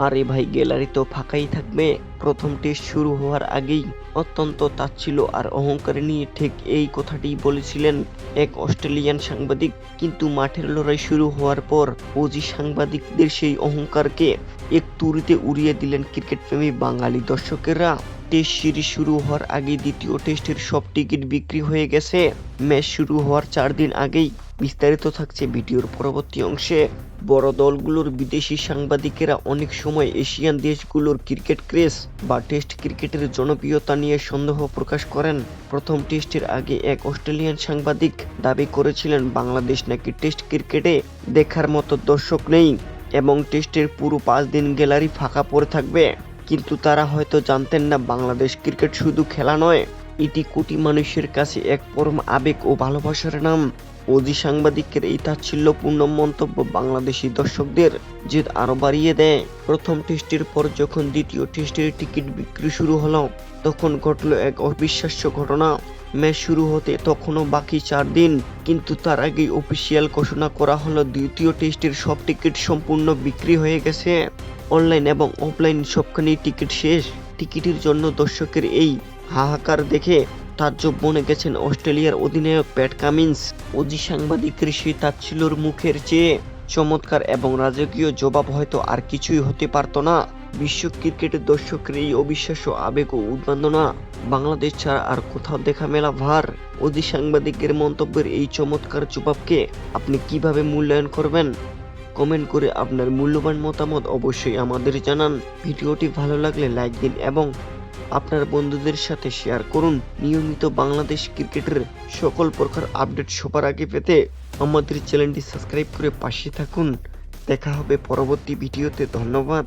আরে ভাই, গ্যালারি তো ফাঁকাই থাকবে। প্রথম টেস্ট শুরু হওয়ার আগেই অত্যন্ত তাচ্ছিল্য আর অহংকার নিয়ে ঠিক এই কথাটিই বলেছিলেন এক অস্ট্রেলিয়ান সাংবাদিক। কিন্তু মাঠের লড়াই শুরু হওয়ার পর ওজি সাংবাদিকদের সেই অহংকারকে এক তুড়িতে উড়িয়ে দিলেন ক্রিকেটপ্রেমী বাঙালি দর্শকেরা। টেস্ট সিরিজ শুরু হওয়ার আগে দ্বিতীয় টেস্টের সব টিকিট বিক্রি হয়ে গেছে। ম্যাচ শুরু হওয়ার 4 দিন আগেই। বিস্তারিত থাকছে ভিডিওর পরবর্তী অংশে। বড় দলগুলোর বিদেশি সাংবাদিকেরা অনেক সময় এশিয়ান দেশগুলোর ক্রিকেট ক্রেজ বা টেস্ট ক্রিকেটের জনপ্রিয়তা নিয়ে সন্দেহ প্রকাশ করেন। প্রথম টেস্টের আগে এক অস্ট্রেলিয়ান সাংবাদিক দাবি করেছিলেন বাংলাদেশ নাকি টেস্ট ক্রিকেটে দেখার মতো দর্শক নেই এবং টেস্টের পুরো 5 দিন গ্যালারি ফাঁকা পড়ে থাকবে। কিন্তু তারা হয়তো জানতেন না বাংলাদেশ ক্রিকেট শুধু খেলা নয়, এটি কোটি মানুষের কাছে এক পরম আবেগ ও ভালোবাসার নাম। ওজি সাংবাদিকের এই তাচ্ছিল্যপূর্ণ মন্তব্য বাংলাদেশি দর্শকদের জেদ আরো বাড়িয়ে দেয়। প্রথম টেস্টের পর যখন দ্বিতীয় টেস্টের টিকিট বিক্রি শুরু হলো, তখন ঘটল এক অবিশ্বাস্য ঘটনা। ম্যাচ শুরু হতে তখনও বাকি 4 দিন, কিন্তু তার আগেই অফিসিয়াল ঘোষণা করা হলো দ্বিতীয় টেস্টের সব টিকিট সম্পূর্ণ বিক্রি হয়ে গেছে। অনলাইন এবং অফলাইন সবখানেই টিকিট শেষ। টিকিটের জন্য দর্শকের এই হাহাকার দেখে তাজ্জব বনে গেছেন অস্ট্রেলিয়ার অধিনায়ক প্যাট কামিন্স। ওজি সাংবাদিকের সেই তাচ্ছিল্যর মুখের চেয়ে চমৎকার এবং রাজকীয় জবাব হয়তো আর কিছুই হতে পারত না। বিশ্ব ক্রিকেটের দর্শকের এই অবিশ্বাস্য আবেগ ও উন্মাদনা বাংলাদেশ ছাড়া আর কোথাও দেখা মেলা ভার। ওজি সাংবাদিকের মন্তব্যের এই চমৎকার জবাবকে আপনি কিভাবে মূল্যায়ন করবেন? কমেন্ট করে আপনার মূল্যবান মতামত অবশ্যই আমাদের জানান। ভিডিওটি ভালো লাগলে লাইক দিন এবং আপনার বন্ধুদের সাথে শেয়ার করুন। নিয়মিত বাংলাদেশ ক্রিকেটের সকল প্রকার আপডেট সবার আগে পেতে আমাদের চ্যানেলটি সাবস্ক্রাইব করে পাশে থাকুন। দেখা হবে পরবর্তী ভিডিওতে। ধন্যবাদ।